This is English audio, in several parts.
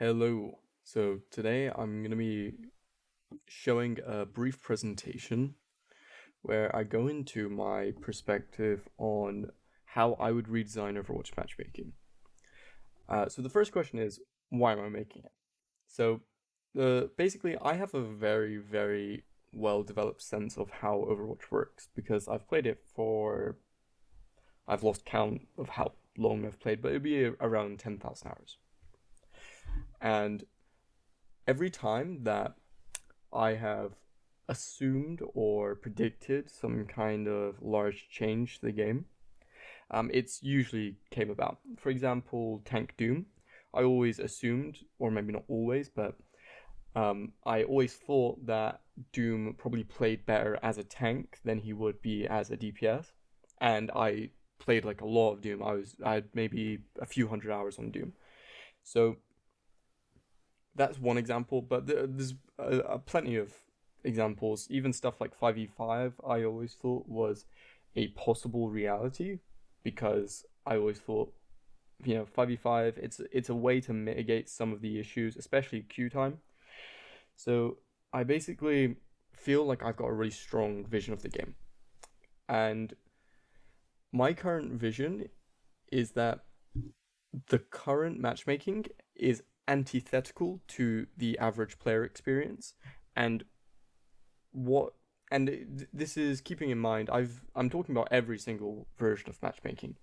Hello. So today I'm going to be showing a brief presentation where I go into my perspective on how I would redesign Overwatch matchmaking. So the first question is, why am I making it? So basically I have a very well developed sense of how Overwatch works because I've played it for I've lost count of how long I've played, but it'd be around 10,000 hours. And every time that I have assumed or predicted some kind of large change to the game, it's usually came about. For example, Tank Doom. I always assumed, or maybe not always, but I always thought that Doom probably played better as a tank than he would be as a DPS, and I played like a lot of Doom. I had maybe a few hundred hours on Doom, so that's one example, but there's plenty of examples. Even stuff like 5v5, I always thought was a possible reality because I always thought, 5v5, it's a way to mitigate some of the issues, especially queue time. So I basically feel like I've got a really strong vision of the game. And my current vision is that the current matchmaking is antithetical to the average player experience, and what and this is keeping in mind I'm talking about every single version of matchmaking.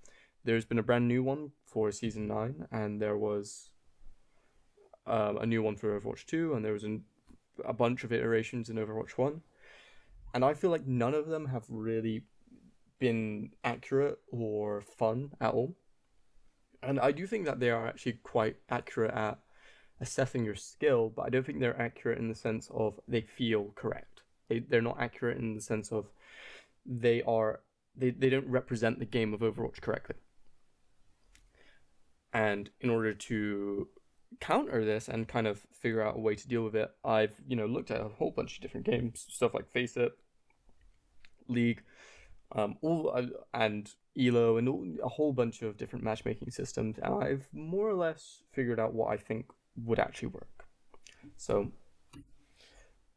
There's been a brand new one for season 9, and there was a new one for Overwatch 2, and there was a bunch of iterations in Overwatch 1, and I feel like none of them have really been accurate or fun at all. And I do think that they are actually quite accurate at assessing your skill, but I don't think they're accurate in the sense of they feel correct. They're not accurate in the sense of they don't represent the game of Overwatch correctly. And in order to counter this and kind of figure out a way to deal with it, I've looked at a whole bunch of different games, stuff like Faceit, League, all and Elo, and a whole bunch of different matchmaking systems, and I've more or less figured out what I think would actually work. So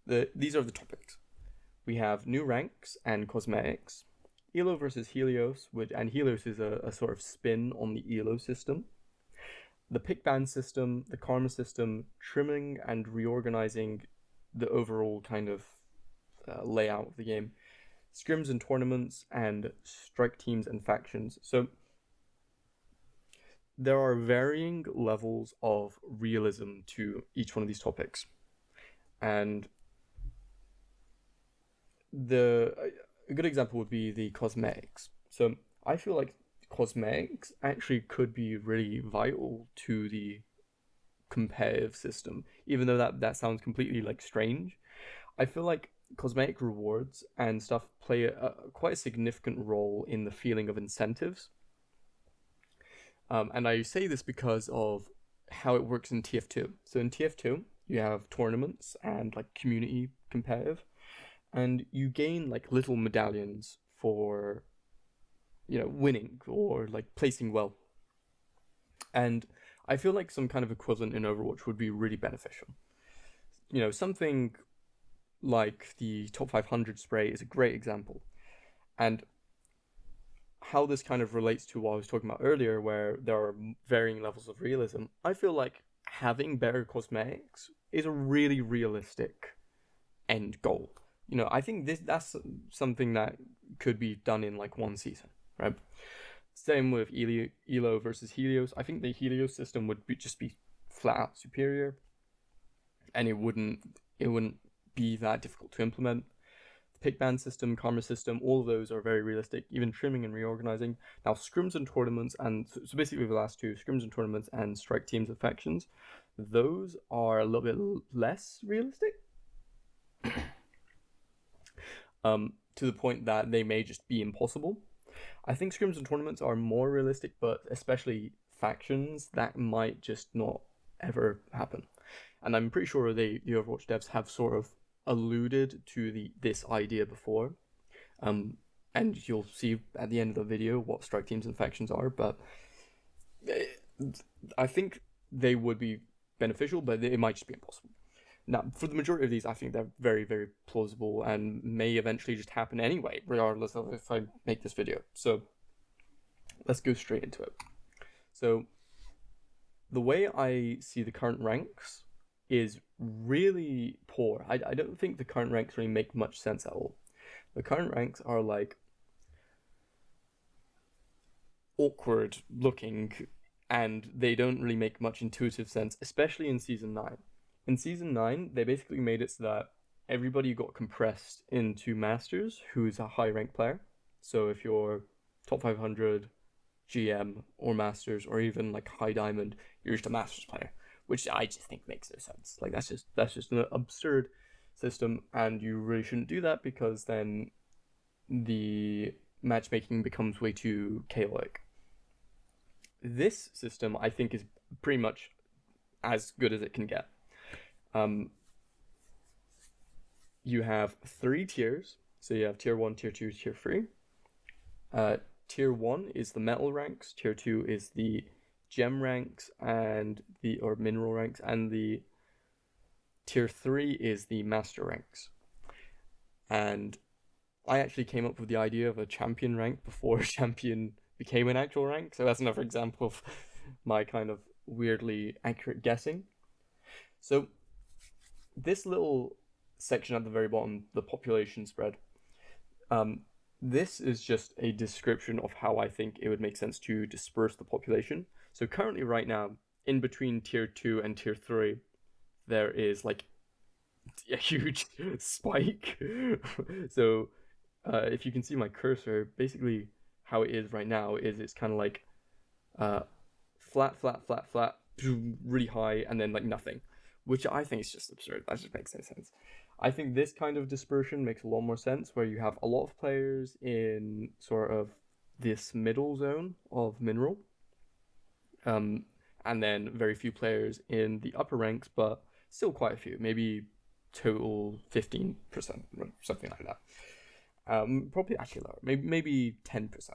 these are the topics. We have new ranks and cosmetics, Elo versus Helios, and Helios is a sort of spin on the Elo system. The pick ban system, the karma system, trimming and reorganizing the overall kind of layout of the game, scrims and tournaments, and strike teams and factions. So there are varying levels of realism to each one of these topics, and a good example would be the cosmetics. So I feel like cosmetics actually could be really vital to the competitive system, even though that sounds completely like strange. I feel like cosmetic rewards and stuff play quite a significant role in the feeling of incentives. And I say this because of how it works in TF2. So in TF2, you have tournaments and like community competitive, and you gain like little medallions for winning or like placing well. And I feel like some kind of equivalent in Overwatch would be really beneficial. Something like the top 500 spray is a great example. And how this kind of relates to what I was talking about earlier, where there are varying levels of realism, I feel like having better cosmetics is a really realistic end goal. I think that's something that could be done in like one season, right? Same with Elo versus Helios. I think the Helios system would just be flat out superior, and it wouldn't be that difficult to implement. The pick ban system, karma system, all of those are very realistic. Even trimming and reorganizing. Now scrims and tournaments, and so basically the last two, scrims and tournaments and strike teams and factions, those are a little bit less realistic. To the point that they may just be impossible. I think scrims and tournaments are more realistic, but especially factions, that might just not ever happen. And I'm pretty sure the Overwatch devs have sort of alluded to this idea before. And you'll see at the end of the video what strike teams and factions are, but I think they would be beneficial, but it might just be impossible. Now, for the majority of these, I think they're very, very plausible and may eventually just happen anyway, regardless of if I make this video. So let's go straight into it. So the way I see the current ranks is really poor. I don't think the current ranks really make much sense at all. The current ranks are like awkward looking, and they don't really make much intuitive sense, especially in Season 9. In Season 9, they basically made it so that everybody got compressed into Masters, who's a high rank player. So if you're top 500, GM, or Masters, or even like high diamond, you're just a Masters player, which I just think makes no sense. Like that's just an absurd system, and you really shouldn't do that, because then the matchmaking becomes way too chaotic. This system, I think, is pretty much as good as it can get. You have 3 tiers. So you have tier 1, tier 2, tier 3. Tier 1 is the metal ranks, tier 2 is the gem ranks and or mineral ranks, and the tier 3 is the master ranks. And I actually came up with the idea of a champion rank before champion became an actual rank, so that's another example of my kind of weirdly accurate guessing. So this little section at the very bottom, the population spread, this is just a description of how I think it would make sense to disperse the population. So currently right now, in between tier 2 and tier 3, there is like a huge spike. So if you can see my cursor, basically how it is right now is it's kind of like flat, really high, and then like nothing, which I think is just absurd. That just makes no sense. I think this kind of dispersion makes a lot more sense, where you have a lot of players in sort of this middle zone of mineral, and then very few players in the upper ranks, but still quite a few, maybe total 15%, something like that. Probably actually lower, maybe 10%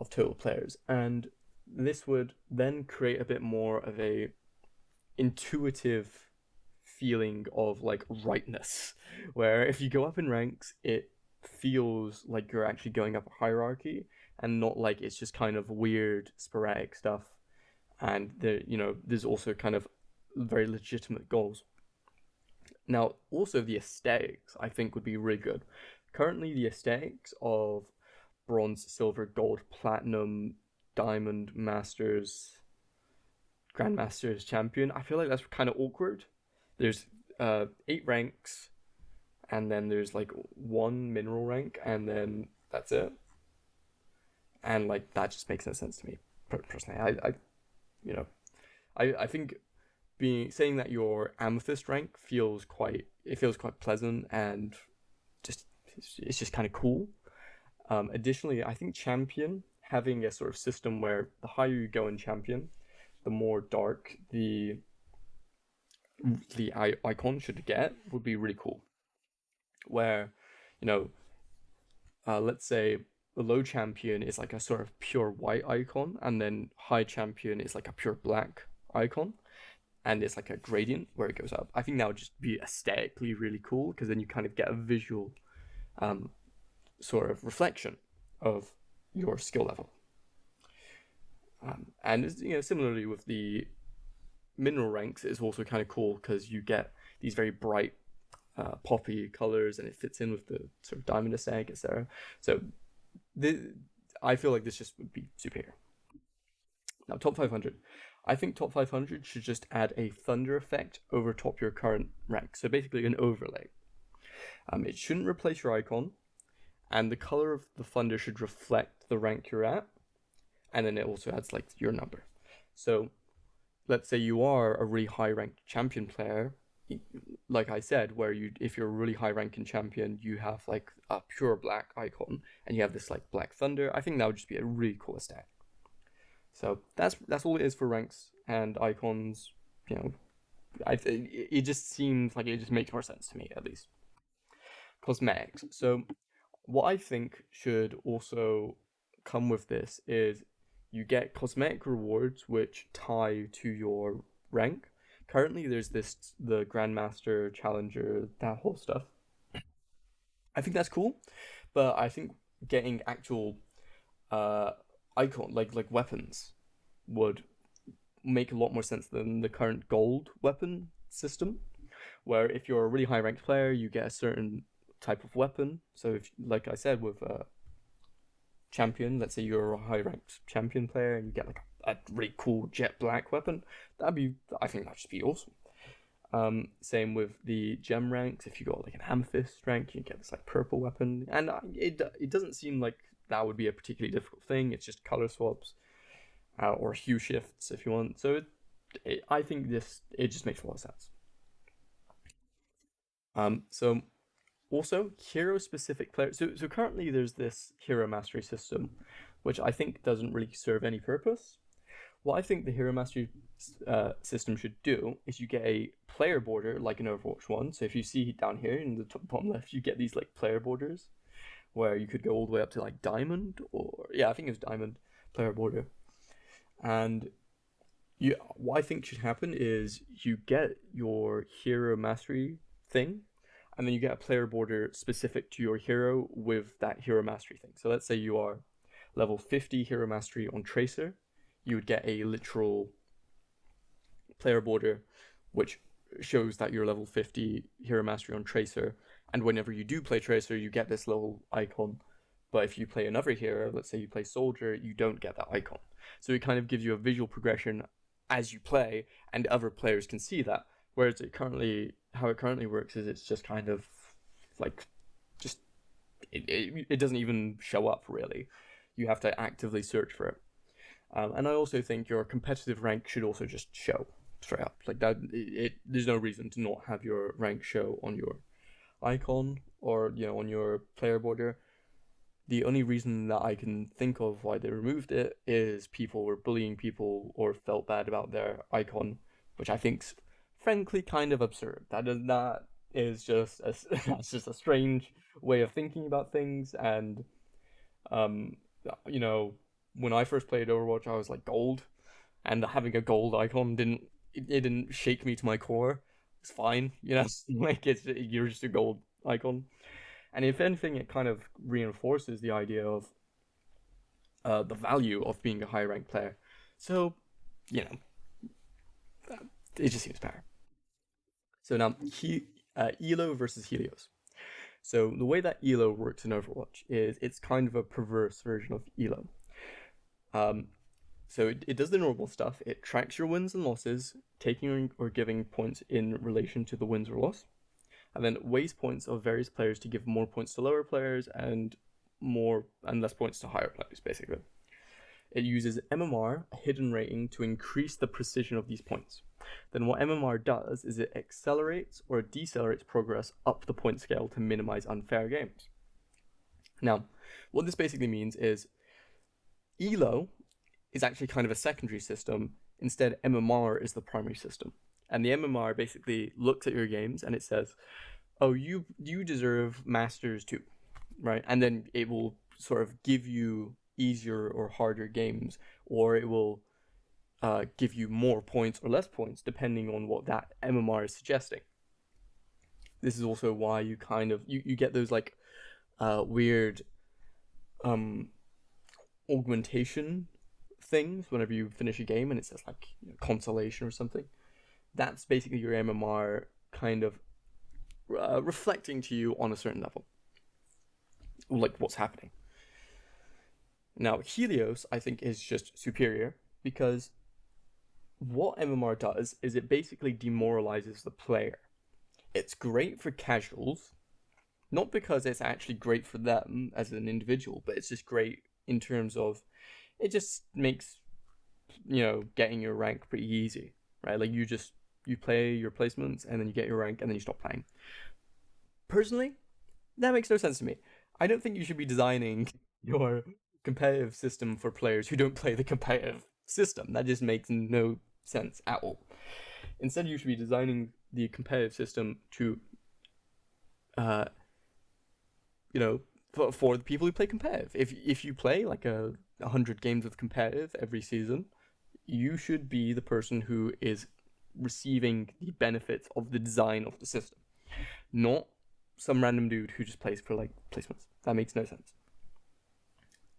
of total players, and this would then create a bit more of a intuitive feeling of like rightness, where if you go up in ranks, it feels like you're actually going up a hierarchy, and not like it's just kind of weird sporadic stuff. And there's also kind of very legitimate goals. Now, also the aesthetics I think would be really good. Currently, the aesthetics of bronze, silver, gold, platinum, diamond, masters, grandmasters, champion, I feel like that's kind of awkward. There's 8 ranks, and then there's like 1 mineral rank, and then that's it. And like that just makes no sense to me personally. I think saying that your amethyst rank feels quite pleasant, and it's just kind of cool. Additionally, I think champion, having a sort of system where the higher you go in champion, the more dark the icon should get, would be really cool. Where, let's say the low champion is like a sort of pure white icon, and then high champion is like a pure black icon, and it's like a gradient where it goes up. I think that would just be aesthetically really cool, because then you kind of get a visual sort of reflection of your skill level. And similarly with the mineral ranks, it's also kind of cool because you get these very bright poppy colors, and it fits in with the sort of diamond aesthetic, etc. So I feel like this just would be superior. Now, top 500. I think top 500 should just add a thunder effect over top your current rank. So basically an overlay. It shouldn't replace your icon, and the color of the thunder should reflect the rank you're at, and then it also adds like your number. So let's say you are a really high ranked champion player, like I said, where if you're a really high ranking champion, you have like a pure black icon, and you have this like black thunder. I think that would just be a really cool aesthetic. So that's all it is for ranks and icons. It just seems like it just makes more sense to me, at least. Cosmetics. So what I think should also come with this is you get cosmetic rewards which tie to your rank. currently there's the Grandmaster, Challenger, that whole stuff. I think that's cool, but I think getting actual uh icon like weapons would make a lot more sense than the current gold weapon system, where if you're a really high ranked player, you get a certain type of weapon. So if, like I said, with champion, let's say you're a high ranked champion player and you get like a really cool jet black weapon, I think that'd just be awesome. Same with the gem ranks. If you got like an amethyst rank, you get this like purple weapon, and it doesn't seem like that would be a particularly difficult thing. It's just color swaps, or hue shifts if you want. So I think it just makes a lot of sense. So also hero specific players. So currently there's this hero mastery system, which I think doesn't really serve any purpose. What I think the hero mastery system should do is you get a player border like in Overwatch 1. So if you see down here in the top bottom left, you get these like player borders where you could go all the way up to like diamond, or yeah, I think it was diamond player border. And what I think should happen is you get your hero mastery thing, and then you get a player border specific to your hero with that hero mastery thing. So let's say you are level 50 hero mastery on Tracer, you would get a literal player border which shows that you're level 50 hero mastery on Tracer, and whenever you do play Tracer, you get this little icon. But if you play another hero, let's say you play Soldier, you don't get that icon. So it kind of gives you a visual progression as you play, and other players can see that. Whereas how it currently works is it's just kind of like, just it doesn't even show up really. You have to actively search for it. And I also think your competitive rank should also just show straight up like that. There's no reason to not have your rank show on your icon or on your player border. The only reason that I can think of why they removed it is people were bullying people or felt bad about their icon, which I think's frankly kind of absurd. That is just that's just a strange way of thinking about things. And when I first played Overwatch, I was like gold, and having a gold icon didn't shake me to my core. It's fine, like you're just a gold icon. And if anything, it kind of reinforces the idea of the value of being a high ranked player. So, it just seems better. So now, Elo versus Helios. So the way that Elo works in Overwatch is it's kind of a perverse version of Elo. So it does the normal stuff. It tracks your wins and losses, taking or giving points in relation to the wins or loss, and then weighs points of various players to give more points to lower players and less points to higher players, basically. It uses MMR, a hidden rating, to increase the precision of these points. Then what MMR does is it accelerates or decelerates progress up the point scale to minimize unfair games. Now, what this basically means is Elo is actually kind of a secondary system. Instead, MMR is the primary system. And the MMR basically looks at your games and it says, oh, you deserve Masters 2, right? And then it will sort of give you easier or harder games, or it will give you more points or less points depending on what that MMR is suggesting. This is also why you kind of you get those like weird augmentation things whenever you finish a game and it says like consolation or something. That's basically your MMR kind of reflecting to you on a certain level, like what's happening. Now, Helios, I think, is just superior because what MMR does is it basically demoralizes the player. It's great for casuals, not because it's actually great for them as an individual, but it's just great in terms of it just makes, getting your rank pretty easy, right? Like you play your placements and then you get your rank and then you stop playing. Personally, that makes no sense to me. I don't think you should be designing your competitive system for players who don't play the competitive system. That just makes no sense at all. Instead, you should be designing the competitive system to, for the people who play competitive. If you play like 100 games of competitive every season, you should be the person who is receiving the benefits of the design of the system, not some random dude who just plays for like placements. That makes no sense.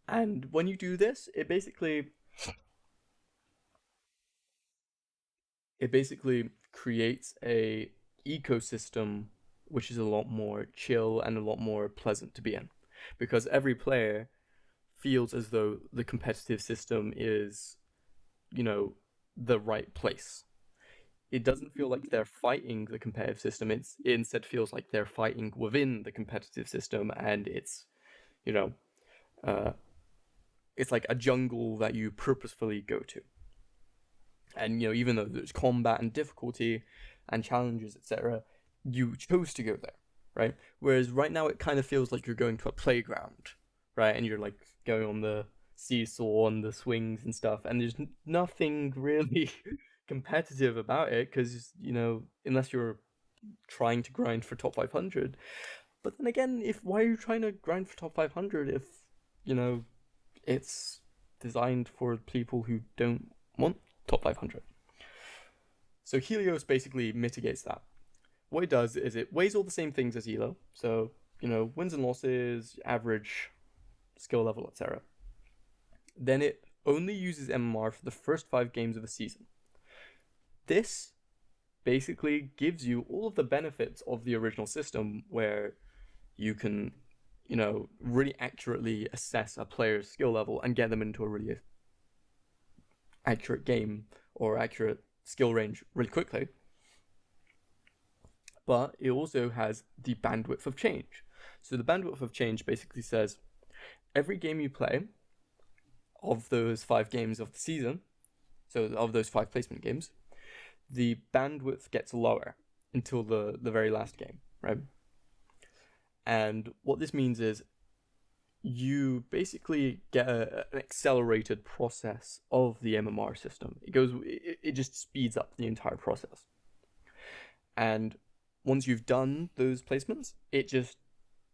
And when you do this, it basically creates a ecosystem which is a lot more chill and a lot more pleasant to be in, because every player feels as though the competitive system is, you know, the right place. It doesn't feel like they're fighting the competitive system. It instead feels like they're fighting within the competitive system, and it's, you know, it's like a jungle that you purposefully go to. And, you know, even though there's combat and difficulty and challenges, etc., you chose to go there, right? Whereas right now it kind of feels like you're going to a playground, right? And you're like going on the seesaw and the swings and stuff, and there's nothing really competitive about it, because, you know, unless you're trying to grind for top 500. But then again, why are you trying to grind for top 500 if, you know, it's designed for people who don't want top 500? So Helios basically mitigates that. What it does is it weighs all the same things as Elo. So, you know, wins and losses, average, skill level, etc. Then it only uses MMR for the first 5 games of a season. This basically gives you all of the benefits of the original system, where you can, you know, really accurately assess a player's skill level and get them into a really accurate game or accurate skill range really quickly. But it also has the bandwidth of change. So the bandwidth of change basically says every game you play of those 5 games of the season, so of those 5 placement games, the bandwidth gets lower until the very last game, right? And what this means is you basically get an accelerated process of the MMR system. It just speeds up the entire process. And once you've done those placements, it just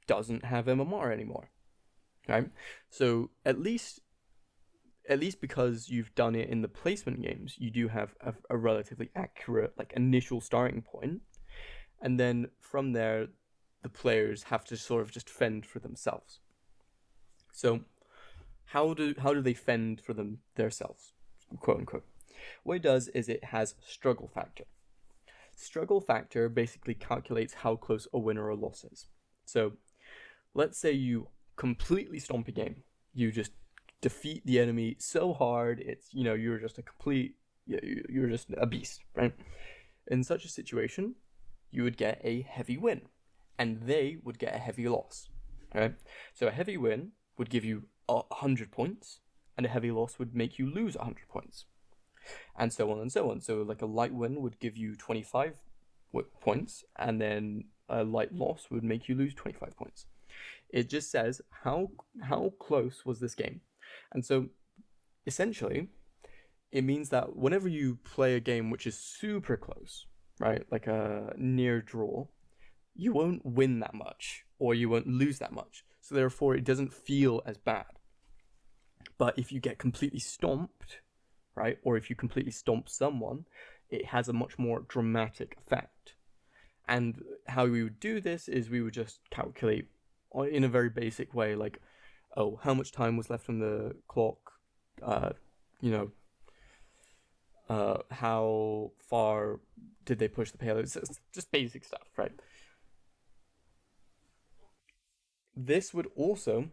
doesn't have MMR anymore, right? So at least because you've done it in the placement games, you do have a relatively accurate like initial starting point, and then from there, the players have to sort of just fend for themselves. So how do they fend for themselves, quote unquote? What it does is it has struggle factor. Struggle factor basically calculates how close a win or a loss is. So let's say you completely stomp a game. You just defeat the enemy so hard, it's, you know, you're just a beast, right? In such a situation, you would get a heavy win, and they would get a heavy loss, right? So a heavy win would give you 100 points, and a heavy loss would make you lose 100 points, and so on and so on. So like a light win would give you 25 points, and then a light loss would make you lose 25 points. It just says how close was this game. And so essentially it means that whenever you play a game which is super close, right, like a near draw, you won't win that much or you won't lose that much. So therefore it doesn't feel as bad. But if you get completely stomped, right, or if you completely stomp someone, it has a much more dramatic effect. And how we would do this is we would just calculate in a very basic way, like, oh, how much time was left on the clock, how far did they push the payload? So it's just basic stuff, right? This would also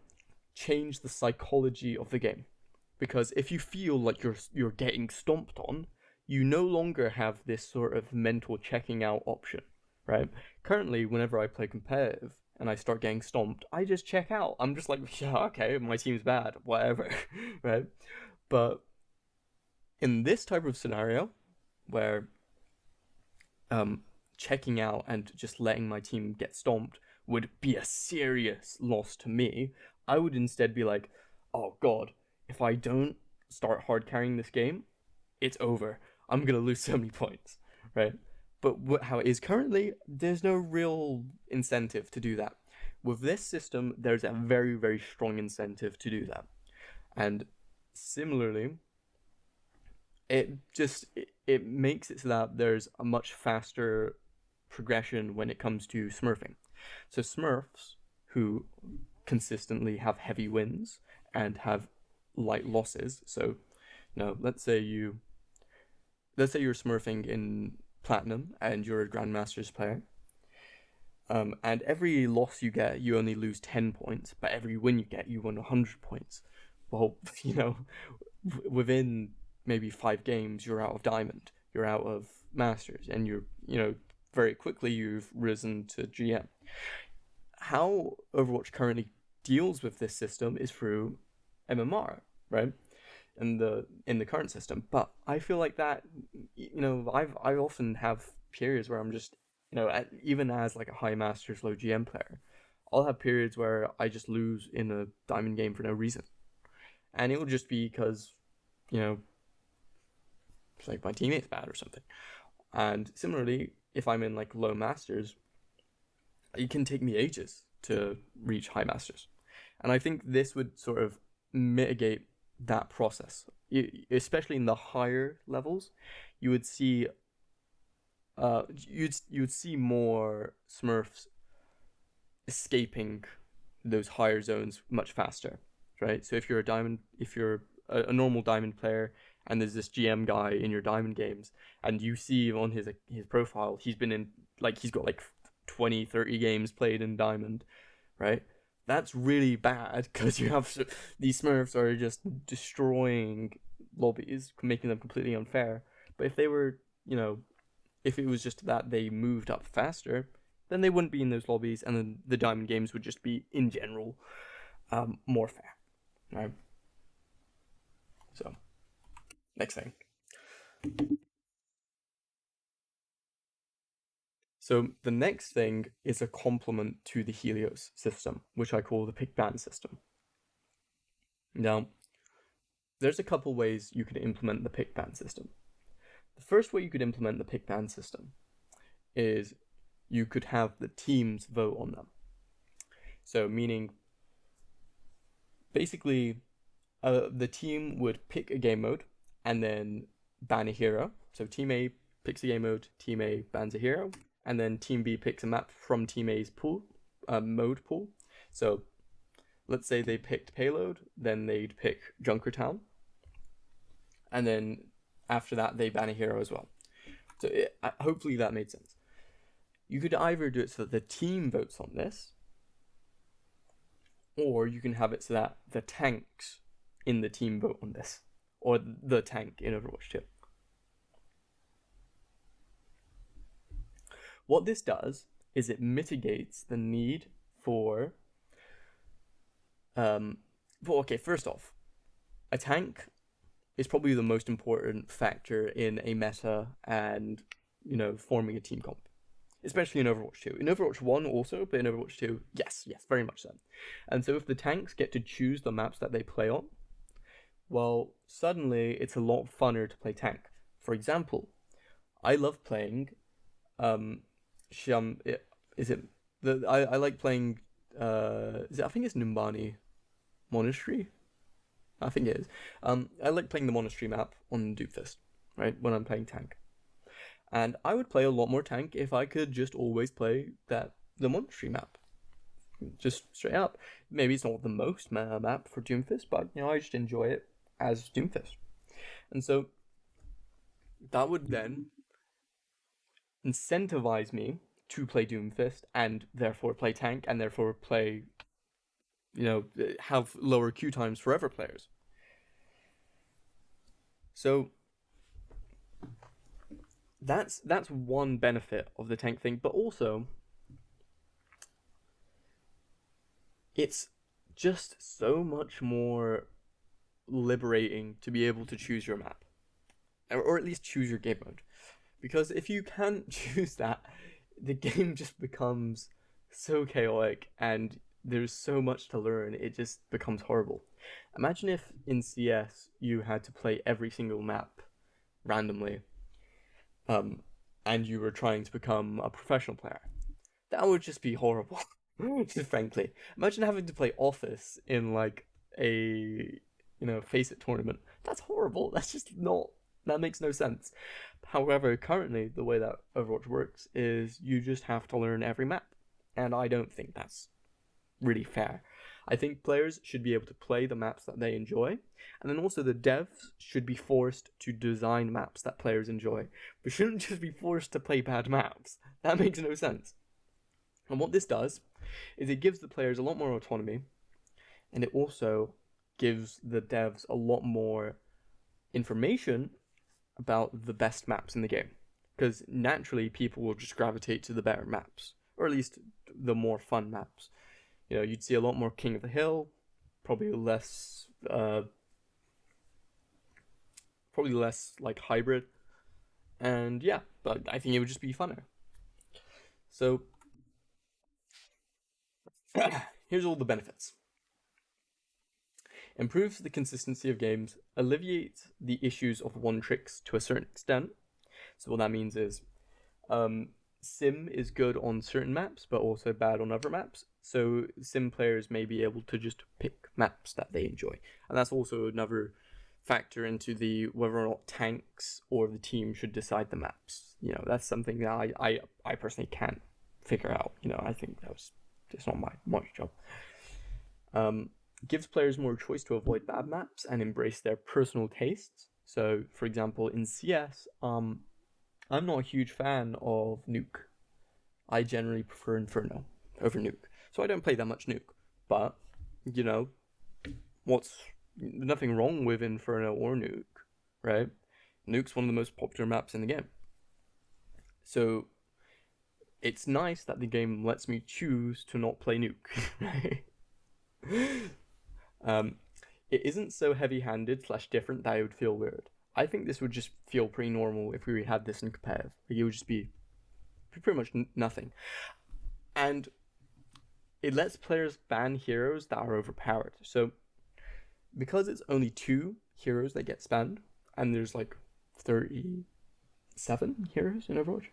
change the psychology of the game, because if you feel like you're getting stomped on, you no longer have this sort of mental checking out option, right? Currently, whenever I play competitive and I start getting stomped, I just check out. I'm just like, yeah, okay, my team's bad, whatever, right? But in this type of scenario, where checking out and just letting my team get stomped would be a serious loss to me, I would instead be like, oh god, if I don't start hard carrying this game, it's over. I'm gonna lose so many points, right? But how it is currently, there's no real incentive to do that. With this system, there's a very, very strong incentive to do that. And similarly, it it makes it so that there's a much faster progression when it comes to smurfing. So Smurfs who consistently have heavy wins and have light losses. So, let's say you're smurfing in platinum and you're a grandmasters player. And every loss you get, you only lose 10 points, but every win you get, you win 100 points. Well, within maybe 5 games, you're out of diamond, you're out of masters, and very quickly you've risen to GM. How Overwatch currently deals with this system is through MMR, right? In the current system, but I feel like that, I often have periods where I'm just, even as like a high masters low GM player, I'll have periods where I just lose in a diamond game for no reason, and it will just be because, it's like my teammate's bad or something. And similarly, if I'm in like low masters, it can take me ages to reach high masters, and I think this would sort of mitigate that process. Especially in the higher levels, you would see you'd see more Smurfs escaping those higher zones much faster, right? So if you're a normal diamond player and there's this GM guy in your diamond games, and you see on his profile he's got like 20-30 games played in diamond, right? That's really bad because you have these Smurfs are just destroying lobbies, making them completely unfair. But if they were, if it was just that they moved up faster, then they wouldn't be in those lobbies, and then the diamond games would just be in general more fair, right? So, next thing. So the next thing is a complement to the Helios system, which I call the pick ban system. Now, there's a couple ways you could implement the pick ban system. The first way you could implement the pick ban system is you could have the teams vote on them. So meaning, basically, the team would pick a game mode and then ban a hero. So Team A picks a game mode, Team A bans a hero, and then Team B picks a map from Team A's mode pool. So let's say they picked Payload, then they'd pick Junkertown, and then after that they ban a hero as well. So hopefully that made sense. You could either do it so that the team votes on this, or you can have it so that the tanks in the team vote on this, or the tank in Overwatch 2. What this does is it mitigates the need for first off, a tank is probably the most important factor in a meta and, forming a team comp. Especially in Overwatch 2. In Overwatch 1 also, but in Overwatch 2, yes, very much so. And so if the tanks get to choose the maps that they play on, well, suddenly it's a lot funner to play tank. For example, I love playing I like playing I think it's Numbani Monastery. I think it is. I like playing the Monastery map on Doomfist, right, when I'm playing tank. And I would play a lot more tank if I could just always play the Monastery map. Just straight up. Maybe it's not the most meta map for Doomfist, but I just enjoy it as Doomfist. And so that would then incentivize me to play Doomfist and therefore play tank and therefore play, have lower queue times for other players. So that's one benefit of the tank thing, but also it's just so much more liberating to be able to choose your map, or at least choose your game mode. Because if you can't choose that, the game just becomes so chaotic and there's so much to learn, it just becomes horrible. Imagine if in CS you had to play every single map randomly, and you were trying to become a professional player. That would just be horrible, just frankly. Imagine having to play Office in like a faceit tournament. That's horrible. That's just not That makes no sense. However, currently, the way that Overwatch works is you just have to learn every map. And I don't think that's really fair. I think players should be able to play the maps that they enjoy, and then also the devs should be forced to design maps that players enjoy, but shouldn't just be forced to play bad maps. That makes no sense. And what this does is it gives the players a lot more autonomy, and it also gives the devs a lot more information about the best maps in the game. Because naturally, people will just gravitate to the better maps, or at least the more fun maps. You know, you'd see a lot more King of the Hill, probably less like hybrid, and yeah, but I think it would just be funner. So here's all the benefits. Improves the consistency of games, alleviates the issues of one tricks to a certain extent. So what that means is, Sim is good on certain maps, but also bad on other maps. So Sim players may be able to just pick maps that they enjoy, and that's also another factor into the whether or not tanks or the team should decide the maps. You know, that's something that I personally can't figure out. You know, I think it's not my job. Gives players more choice to avoid bad maps and embrace their personal tastes. So, for example, in CS, I'm not a huge fan of Nuke. I generally prefer Inferno over Nuke. So I don't play that much Nuke. But, you know, nothing wrong with Inferno or Nuke, right? Nuke's one of the most popular maps in the game. So it's nice that the game lets me choose to not play Nuke, right? It isn't so heavy-handed / different that it would feel weird. I think this would just feel pretty normal if we had this in competitive. It would just be pretty much nothing. And it lets players ban heroes that are overpowered. So because it's only 2 heroes that get spanned, and there's like 37 heroes in Overwatch,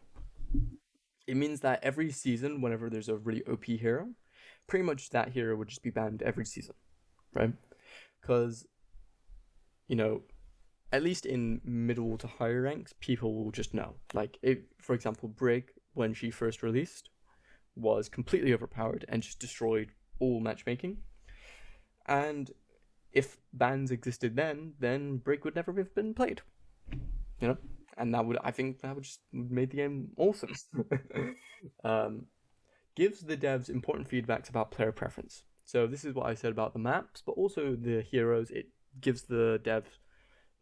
it means that every season, whenever there's a really OP hero, pretty much that hero would just be banned every season, right? Because, you know, at least in middle to higher ranks, people will just know. Like, for example, Brig, when she first released, was completely overpowered and just destroyed all matchmaking. And if bans existed then Brig would never have been played. You know? And I think that would just make the game awesome. Gives the devs important feedbacks about player preference. So this is what I said about the maps, but also the heroes. It gives the devs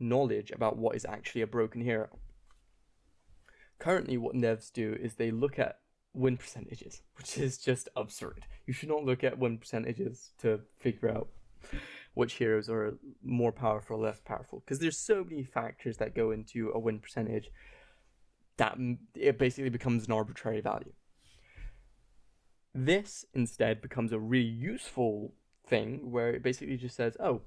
knowledge about what is actually a broken hero. Currently, what devs do is they look at win percentages, which is just absurd. You should not look at win percentages to figure out which heroes are more powerful or less powerful, because there's so many factors that go into a win percentage that it basically becomes an arbitrary value. This instead becomes a really useful thing where it basically just says, oh,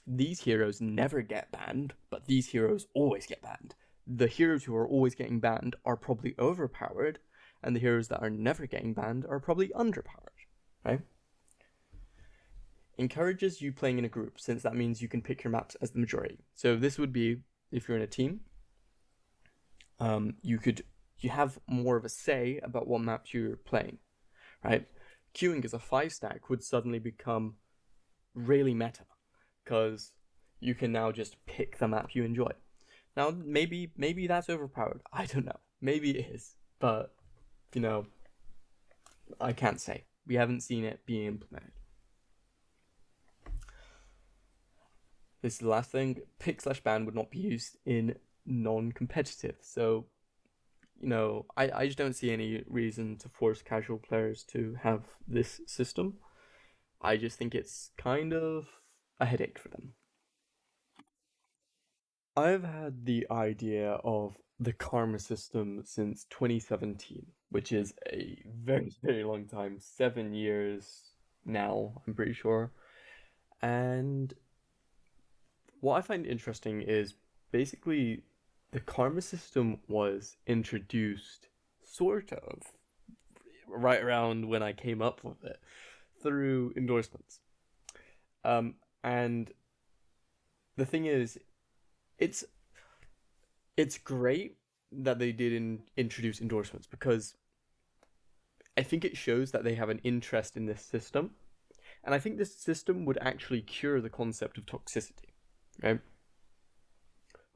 these heroes never get banned, but these heroes always get banned. The heroes who are always getting banned are probably overpowered, and the heroes that are never getting banned are probably underpowered, right? Encourages you playing in a group, since that means you can pick your maps as the majority. So this would be, if you're in a team, you have more of a say about what maps you're playing, right? Queuing as a 5-stack would suddenly become really meta, because you can now just pick the map you enjoy. Now, maybe that's overpowered. I don't know. Maybe it is. But, you know, I can't say. We haven't seen it being implemented. This is the last thing. Pick / ban would not be used in non-competitive. So, you know, I just don't see any reason to force casual players to have this system. I just think it's kind of a headache for them. I've had the idea of the karma system since 2017, which is a very, very long time, 7 years now, I'm pretty sure. And what I find interesting is basically the karma system was introduced sort of right around when I came up with it through endorsements. And the thing is, it's it's great that they did introduce endorsements, because I think it shows that they have an interest in this system, and I think this system would actually cure the concept of toxicity, right?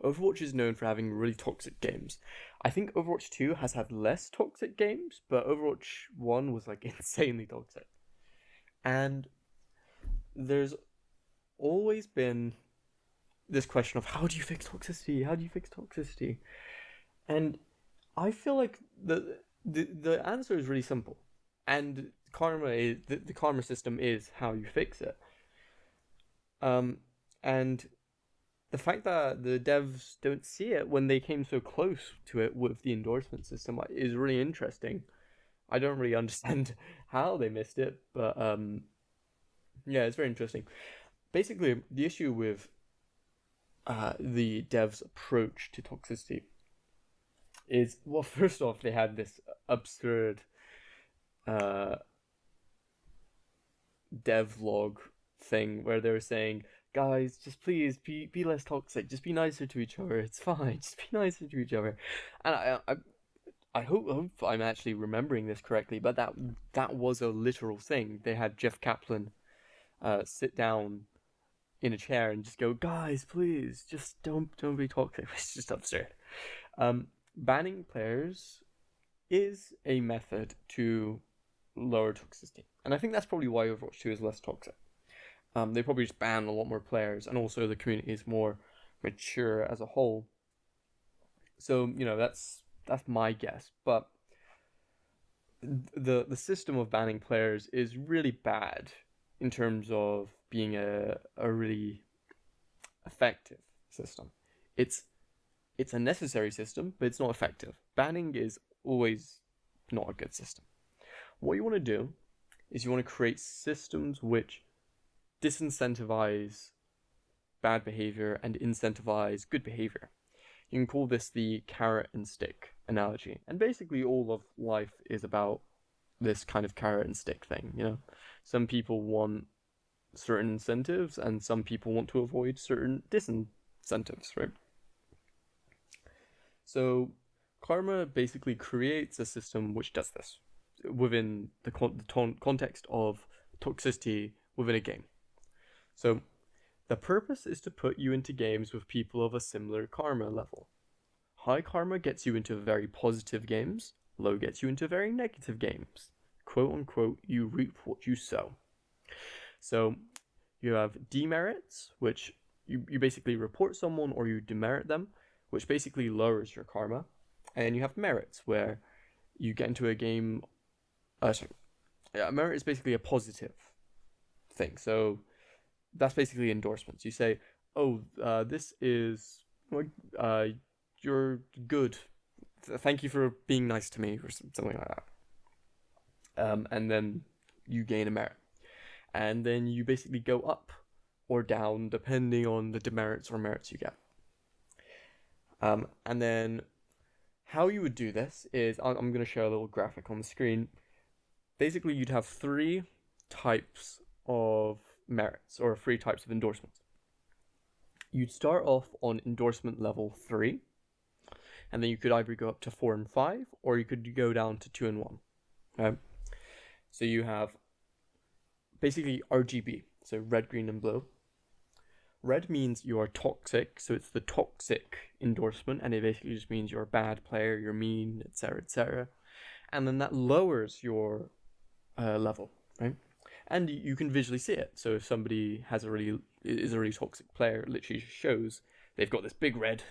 Overwatch is known for having really toxic games. I think Overwatch 2 has had less toxic games, but Overwatch 1 was like insanely toxic. And there's always been this question of how do you fix toxicity? How do you fix toxicity? And I feel like the answer is really simple. And the karma system is how you fix it. And the fact that the devs don't see it when they came so close to it with the endorsement system is really interesting. I don't really understand how they missed it, but yeah, it's very interesting. Basically, the issue with the devs' approach to toxicity is, well, first off, they had this absurd devlog thing where they were saying, guys, just please be less toxic, just be nicer to each other, it's fine, just be nicer to each other. And I hope I'm actually remembering this correctly, but that was a literal thing. They had Jeff Kaplan sit down in a chair and just go, guys, please, just don't be toxic. It's just absurd. Banning players is a method to lower toxicity, and I think that's probably why Overwatch 2 is less toxic. They probably just ban a lot more players, and also the community is more mature as a whole. So that's my guess, but the system of banning players is really bad in terms of being a really effective system. It's a necessary system, but it's not effective. Banning is always not a good system. What you want to do is you want to create systems which disincentivize bad behavior and incentivize good behavior. You can call this the carrot and stick analogy. And basically all of life is about this kind of carrot and stick thing, Some people want certain incentives and some people want to avoid certain disincentives, right? So karma basically creates a system which does this within the context of toxicity within a game. So the purpose is to put you into games with people of a similar karma level. High karma gets you into very positive games, low gets you into very negative games. Quote unquote, you reap what you sow. So you have demerits, which you basically report someone or you demerit them, which basically lowers your karma. And you have merits, where you get into a game. A merit is basically a positive thing. So that's basically endorsements. You say, oh, this is, you're good. Thank you for being nice to me, or something like that. And then you gain a merit. And then you basically go up or down depending on the demerits or merits you get. And then how you would do this is, I'm going to show a little graphic on the screen. Basically, you'd have 3 types of merits, or 3 types of endorsements. You'd start off on endorsement level 3, and then you could either go up to 4 and 5, or you could go down to 2 and 1. Okay? So you have basically RGB, so red, green, and blue. Red means you are toxic, so it's the toxic endorsement, and it basically just means you're a bad player, you're mean, etc., etc. And then that lowers your level, right? And you can visually see it. So if somebody is a really toxic player, it literally shows they've got this big red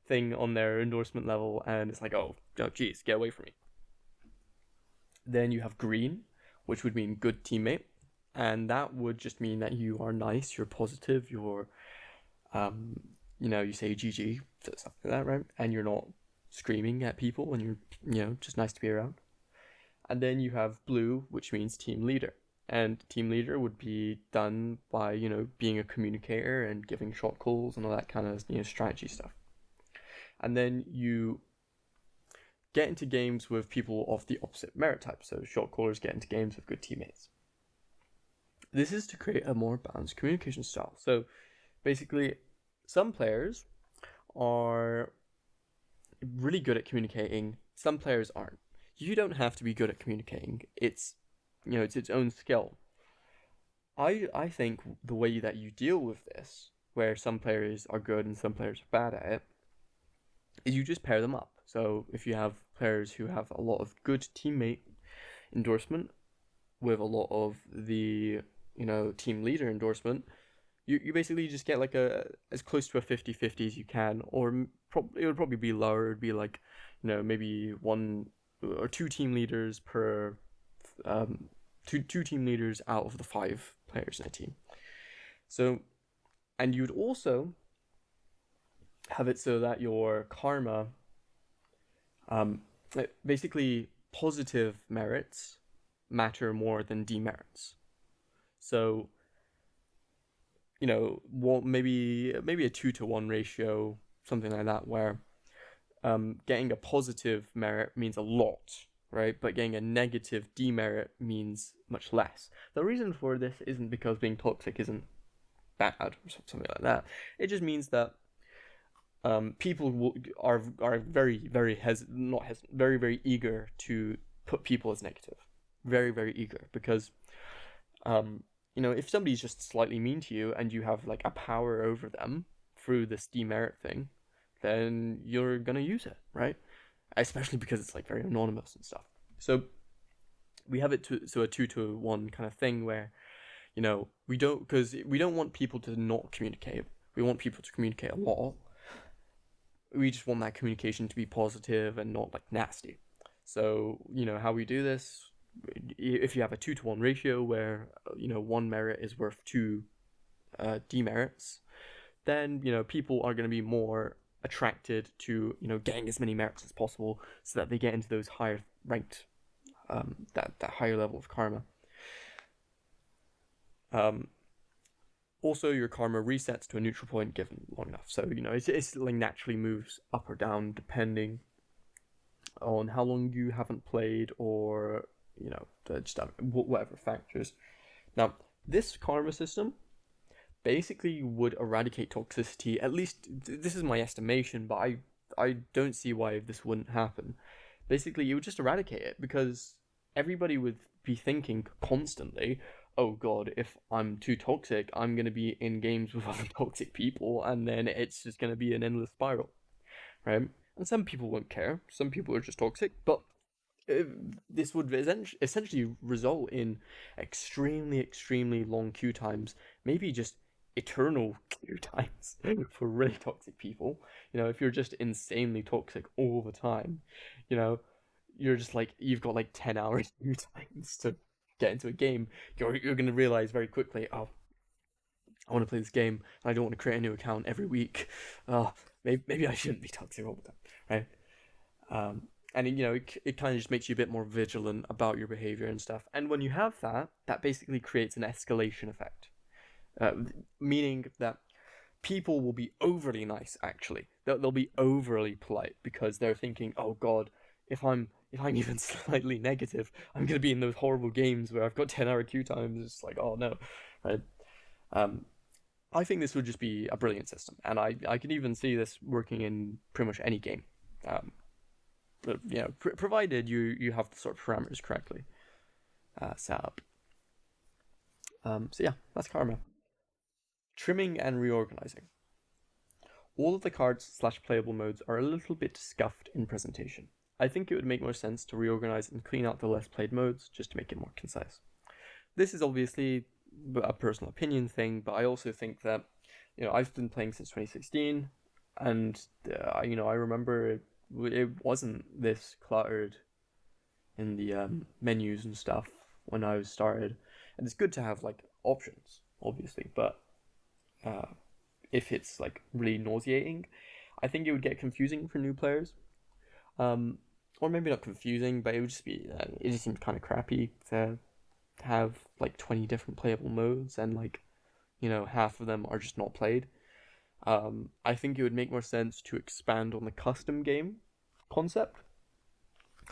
thing on their endorsement level, and it's like, oh geez, get away from me. Then you have green, which would mean good teammate, and that would just mean that you are nice, you're positive, you're, you say GG, stuff like that, right? And you're not screaming at people, and you're, just nice to be around. And then you have blue, which means team leader. And team leader would be done by, being a communicator and giving shot calls and all that kind of, strategy stuff. And then you get into games with people of the opposite merit type. So shot callers get into games with good teammates. This is to create a more balanced communication style. So basically, some players are really good at communicating. Some players aren't. You don't have to be good at communicating. It's it's its own skill. I think the way that you deal with this, where some players are good and some players are bad at it, is you just pair them up. So if you have players who have a lot of good teammate endorsement with a lot of the team leader endorsement, you basically just get like as close to a 50-50 as you can, or it would probably be lower. It would be like maybe one or two team leaders per two team leaders out of the 5 players in a team. So, and you'd also have it so that your karma, basically positive merits matter more than demerits. So, maybe a 2-to-1 ratio, something like that, where getting a positive merit means a lot, right? But getting a negative demerit means much less. The reason for this isn't because being toxic isn't bad or something like that. It just means that people are very very eager to put people as negative, very very eager, because if somebody's just slightly mean to you and you have like a power over them through this demerit thing, then you're gonna use it, right? Especially because it's like very anonymous and stuff. So we have it a 2-to-1 kind of thing where we don't want people to not communicate. We want people to communicate a lot. We just want that communication to be positive and not like nasty. So how we do this, if you have a 2-to-1 ratio where one merit is worth 2 demerits, then people are going to be more attracted to getting as many merits as possible, so that they get into those higher ranked that higher level of karma. Also, your karma resets to a neutral point given long enough. So it's like naturally moves up or down depending on how long you haven't played, or just whatever factors. Now, this karma system basically would eradicate toxicity. At least this is my estimation, but I don't see why this wouldn't happen. Basically, you would just eradicate it, because everybody would be thinking constantly, oh god, if I'm too toxic, I'm going to be in games with other toxic people, and then it's just going to be an endless spiral, right? And some people won't care. Some people are just toxic, but this would essentially result in extremely long queue times, maybe just eternal queue times for really toxic people. If you're just insanely toxic all the time, you're just like, you've got like 10 hours queue times to get into a game. You're going to realize very quickly, oh, I want to play this game and I don't want to create a new account every week. Maybe I shouldn't be toxic all the time, right? And it kind of just makes you a bit more vigilant about your behavior and stuff. And when you have that basically creates an escalation effect, meaning that people will be overly nice. Actually, they'll be overly polite, because they're thinking, oh god, if I'm even slightly negative, I'm gonna be in those horrible games where I've got 10-hour queue times. It's like, oh no, right? I think this would just be a brilliant system, and I can even see this working in pretty much any game. But provided you have the sort of parameters correctly set up. So yeah, that's karma. Trimming and reorganizing. All of the cards / playable modes are a little bit scuffed in presentation. I think it would make more sense to reorganize and clean out the less played modes just to make it more concise. This is obviously a personal opinion thing, but I also think that I've been playing since 2016, and I remember it wasn't this cluttered in the menus and stuff when I started, and it's good to have like options, obviously, but if it's like really nauseating, I think it would get confusing for new players. Or maybe not confusing, but it would just be it just seems kind of crappy to have like 20 different playable modes, and like half of them are just not played. I think it would make more sense to expand on the custom game concept.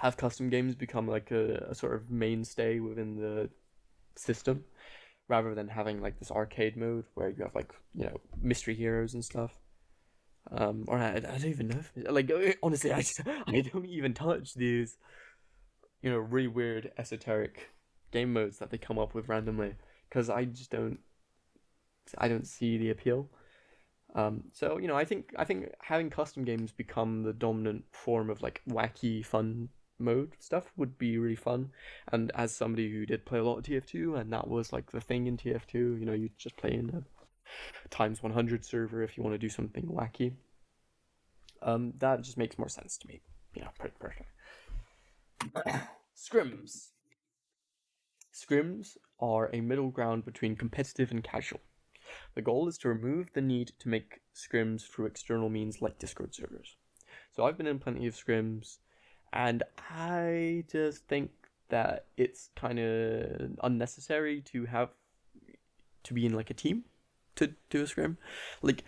Have custom games become like a sort of mainstay within the system, rather than having like this arcade mode where you have like mystery heroes and stuff. Or I don't even know. Like honestly, I don't even touch these really weird esoteric game modes that they come up with randomly because I don't see the appeal. So I think having custom games become the dominant form of like wacky fun mode stuff would be really fun. And as somebody who did play a lot of TF2, and that was like the thing in TF2, you just play in a times 100 server if you want to do something wacky. That just makes more sense to me. Pretty perfect. Scrims. Scrims are a middle ground between competitive and casual. The goal is to remove the need to make scrims through external means like Discord servers. So I've been in plenty of scrims, and I just think that it's kind of unnecessary to have to be in like a team to do a scrim. Like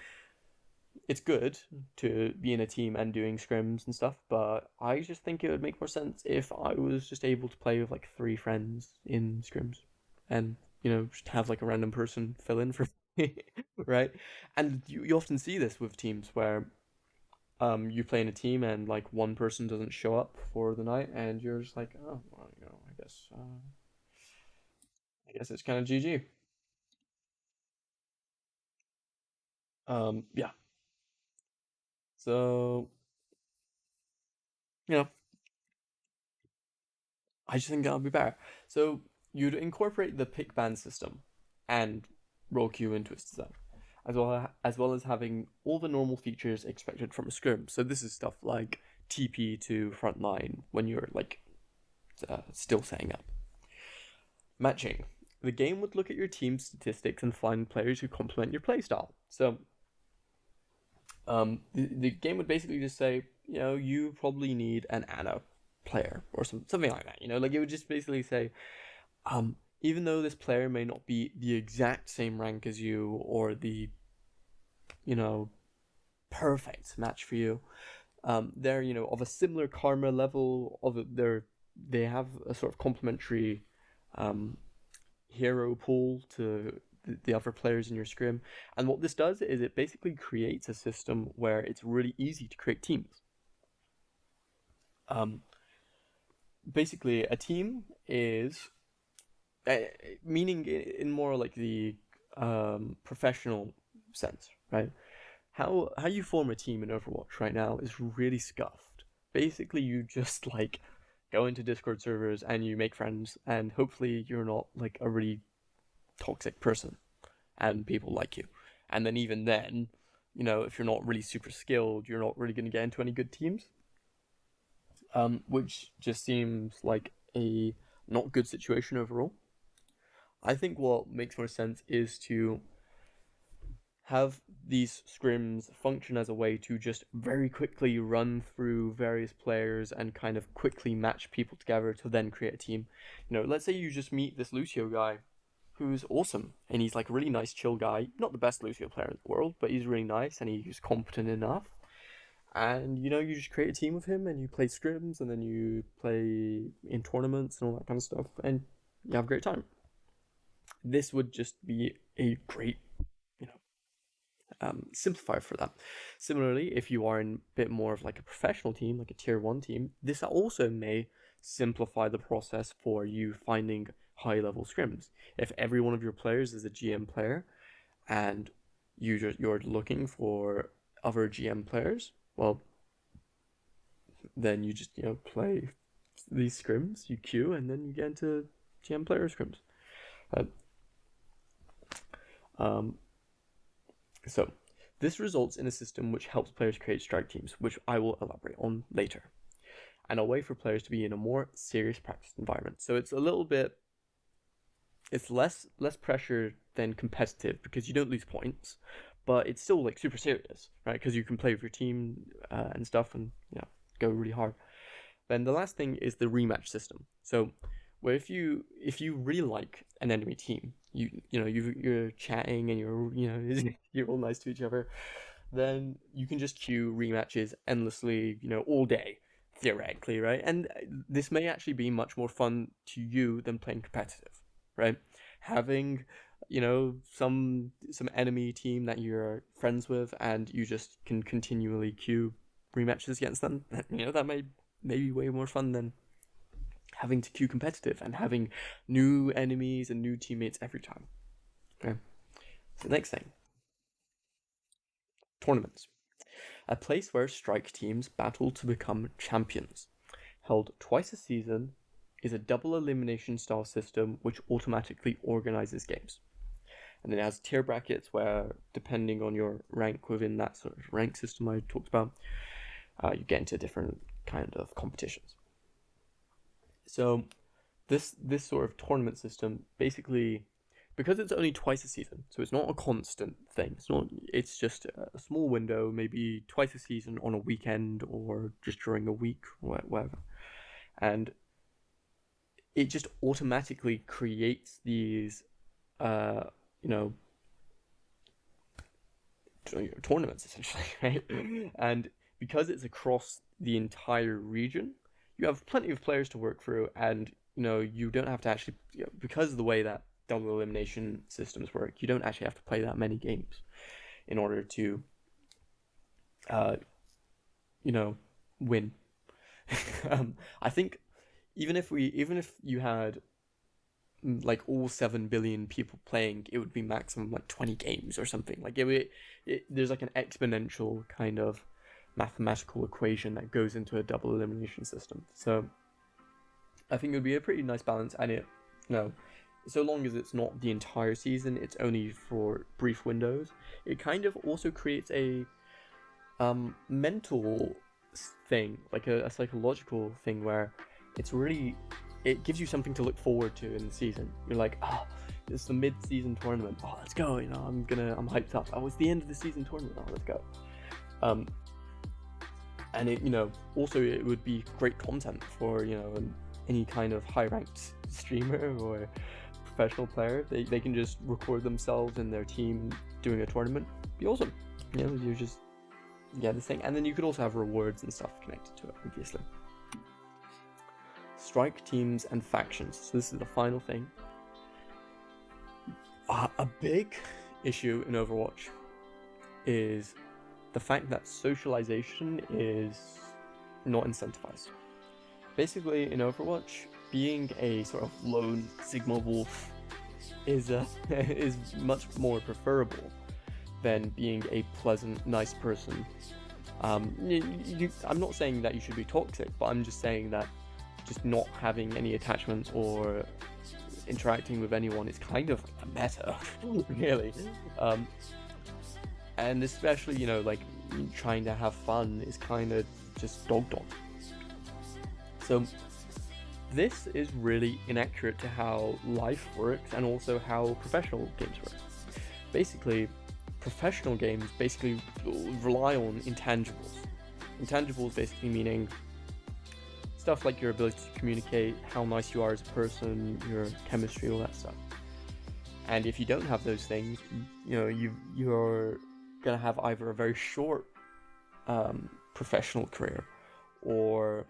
it's good to be in a team and doing scrims and stuff, but I just think it would make more sense if I was just able to play with like 3 friends in scrims, and just have like a random person fill in for me, right? And you often see this with teams where you play in a team and like one person doesn't show up for the night, and you're just like, oh well, I guess it's kind of GG. Yeah. So you know I just think that'll be better. So you'd incorporate the pick ban system and roll queue into its design, as well as having all the normal features expected from a scrim. So this is stuff like TP to front line when you're like still setting up. Matching. The game would look at your team's statistics and find players who complement your playstyle. So the game would basically just say, you probably need an Ana player or something like that. Like it would just basically say, even though this player may not be the exact same rank as you or the, you know, perfect match for you, they're of a similar karma level. They have a sort of complementary um, hero pool to the other players in your scrim. And what this does is it basically creates a system where it's really easy to create teams. Um, Basically, a team is uh, meaning in more like the professional sense, right? How you form a team in Overwatch right now is really scuffed. Basically, you just like go into Discord servers and you make friends, and hopefully you're not like a really toxic person and people like you. And then even then, if you're not really super skilled, you're not really going to get into any good teams. Which just seems like a not good situation overall. I think what makes more sense is to have these scrims function as a way to just very quickly run through various players and kind of quickly match people together to then create a team. Let's say you just meet this Lucio guy who's awesome and he's like a really nice, chill guy. Not the best Lucio player in the world, but he's really nice and he's competent enough. And you just create a team with him and you play scrims and then you play in tournaments and all that kind of stuff and you have a great time. This would just be a great, you know, simplifier for that. Similarly, if you are in a bit more of like a professional team, like a tier 1 team, this also may simplify the process for you finding high level scrims. If every one of your players is a GM player and you're looking for other GM players, well, then you just play these scrims, you queue, and then you get into GM player scrims. Uh, um, so this results in a system which helps players create strike teams, which I will elaborate on later, and a way for players to be in a more serious practice environment. So it's a little bit, it's less pressure than competitive because you don't lose points, but it's still like super serious, right? Because you can play with your team and stuff, and go really hard. Then the last thing is the rematch system. So where if you really like an enemy team, you're chatting and you're all nice to each other, then you can just queue rematches endlessly, all day, theoretically, right? And this may actually be much more fun to you than playing competitive, right? Having some enemy team that you're friends with, and you just can continually queue rematches against them. That may be way more fun than having to queue competitive and having new enemies and new teammates every time. Okay. So the next thing, tournaments. A place where strike teams battle to become champions. Held twice a season, is a double elimination style system which automatically organizes games. And then it has tier brackets where, depending on your rank within that sort of rank system I talked about, you get into different kind of competitions. So this sort of tournament system, basically, because it's only twice a season, so it's not a constant thing. It's just a small window, maybe twice a season on a weekend or just during a week or whatever. And it just automatically creates these tournaments, essentially, right? And because it's across the entire region, you have plenty of players to work through, and you don't have to actually, because of the way that double elimination systems work, you don't actually have to play that many games in order to win. I think even if you had like all 7 billion people playing, it would be maximum like 20 games or something. Like there's like an exponential kind of mathematical equation that goes into a double elimination system. So I think it would be a pretty nice balance, and so long as it's not the entire season, it's only for brief windows. It kind of also creates a mental thing, like a psychological thing, where it gives you something to look forward to in the season. You're like, oh, it's the mid-season tournament. Oh, let's go. I'm hyped up. Oh, it's the end of the season tournament. Oh, let's go. And also it would be great content for any kind of high-ranked streamer or professional player. They can just record themselves and their team doing a tournament. Be awesome. You just this thing, and then you could also have rewards and stuff connected to it, obviously. Strike teams and factions. So this is the final thing. A big issue in Overwatch is the fact that socialization is not incentivized. Basically, in Overwatch, being a sort of lone Sigma wolf is much more preferable than being a pleasant, nice person. I'm not saying that you should be toxic, but I'm just saying that just not having any attachments or interacting with anyone is kind of a meta, really. And especially, like trying to have fun is kind of just dog. So this is really inaccurate to how life works and also how professional games work. Basically, professional games rely on intangibles. Intangibles basically meaning stuff like your ability to communicate, how nice you are as a person, your chemistry, all that stuff. And if you don't have those things, you're gonna have either a very short professional career, or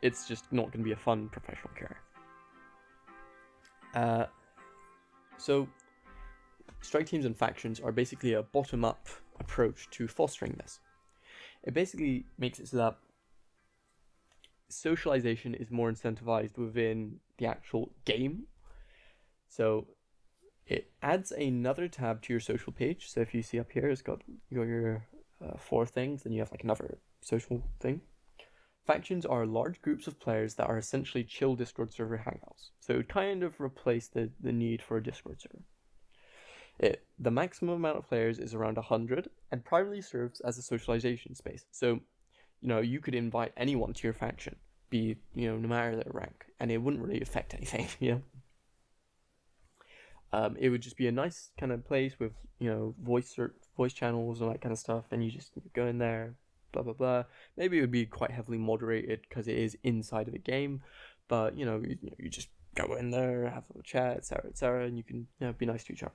it's just not gonna be a fun professional career. So strike teams and factions are basically a bottom-up approach to fostering this. It basically makes it so that socialization is more incentivized within the actual game. So it adds another tab to your social page. So if you see up here, it's got your 4 things, then you have like another social thing. Factions are large groups of players that are essentially chill Discord server hangouts. So it would kind of replace the need for a Discord server. The maximum amount of players is around 100 and primarily serves as a socialization space. So, you could invite anyone to your faction, be, no matter their rank, and it wouldn't really affect anything, It would just be a nice kind of place with, voice channels and that kind of stuff, and you just go in there, blah, blah, blah. Maybe it would be quite heavily moderated because it is inside of a game, but, you just go in there, have a little chat, etc., and you can be nice to each other.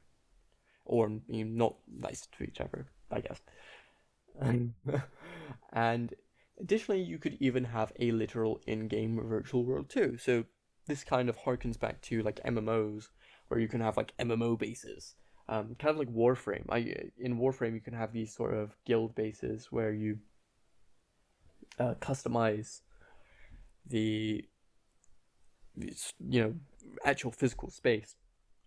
Or not nice to each other, I guess. And additionally, you could even have a literal in-game virtual world too. So this kind of harkens back to like MMOs, where you can have like MMO bases, kind of like Warframe. In Warframe you can have these sort of guild bases where you customize the actual physical space,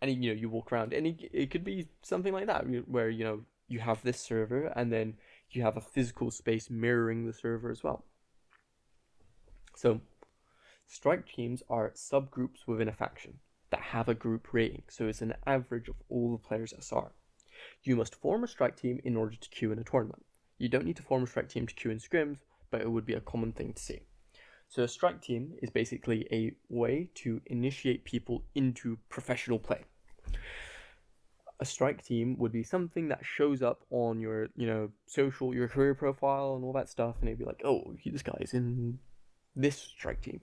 and you walk around, and it could be something like that where you have this server and then you have a physical space mirroring the server as well. So strike teams are subgroups within a faction that have a group rating, so it's an average of all the players' SR. You must form a strike team in order to queue in a tournament. You don't need to form a strike team to queue in scrims, but it would be a common thing to see. So a strike team is basically a way to initiate people into professional play. A strike team would be something that shows up on your, social, your career profile and all that stuff, and it'd be like, oh, this guy's in this strike team.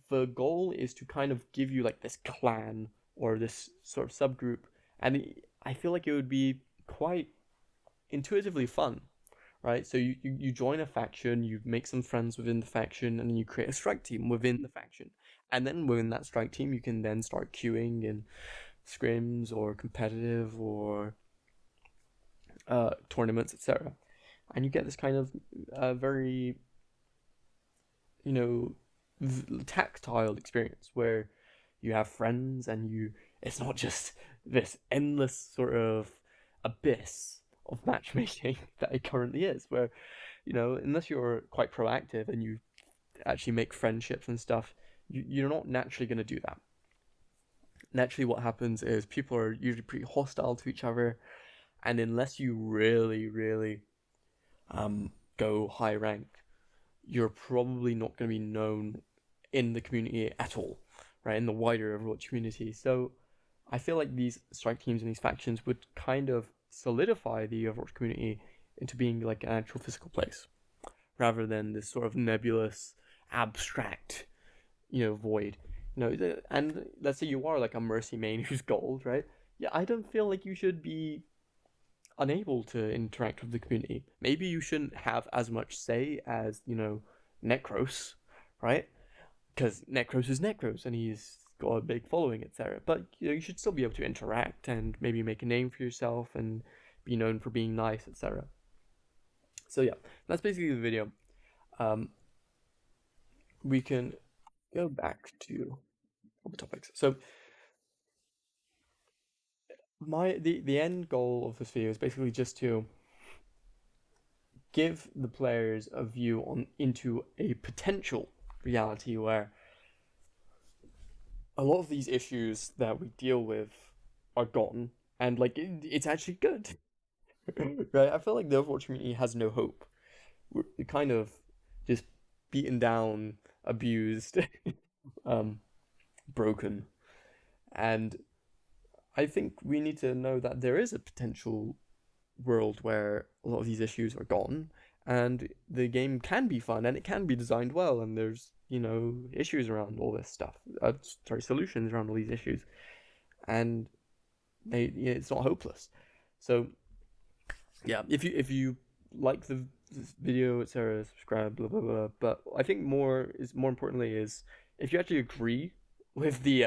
The goal is to kind of give you like this clan or this sort of subgroup, and I feel like it would be quite intuitively fun, right? So you join a faction, you make some friends within the faction, and then you create a strike team within the faction. And then within that strike team, you can then start queuing in scrims or competitive or tournaments, etc. And you get this kind of very, tactile experience where you have friends and it's not just this endless sort of abyss of matchmaking that it currently is, where, unless you're quite proactive and you actually make friendships and stuff, you're not naturally going to do that. Naturally, what happens is people are usually pretty hostile to each other, and unless you really, really go high rank, you're probably not going to be known in the community at all, right? In the wider Overwatch community. So I feel like these strike teams and these factions would kind of solidify the Overwatch community into being like an actual physical place, rather than this sort of nebulous, abstract, void. And let's say you are like a Mercy main who's gold, right? Yeah, I don't feel like you should be unable to interact with the community. Maybe you shouldn't have as much say as, Necros, right? Because Necros is Necros and he's got a big following, etc. But you should still be able to interact and maybe make a name for yourself and be known for being nice, etc. So yeah, that's basically the video. We can go back to other topics. So the end goal of this video is basically just to give the players a view into a potential reality where a lot of these issues that we deal with are gone, and like it's actually good. Right? I feel like the Overwatch community has no hope. We're kind of just beaten down, abused, broken, and I think we need to know that there is a potential world where a lot of these issues are gone, and the game can be fun and it can be designed well, and there's issues around all this stuff. Solutions around all these issues, and it's not hopeless. So yeah, if you like this video, etc., subscribe, blah blah blah. But I think more importantly is if you actually agree with the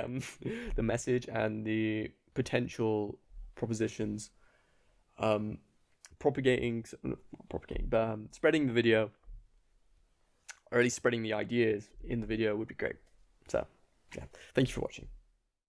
the message and the potential propositions, spreading the video, or at least spreading the ideas in the video would be great. So yeah, thank you for watching.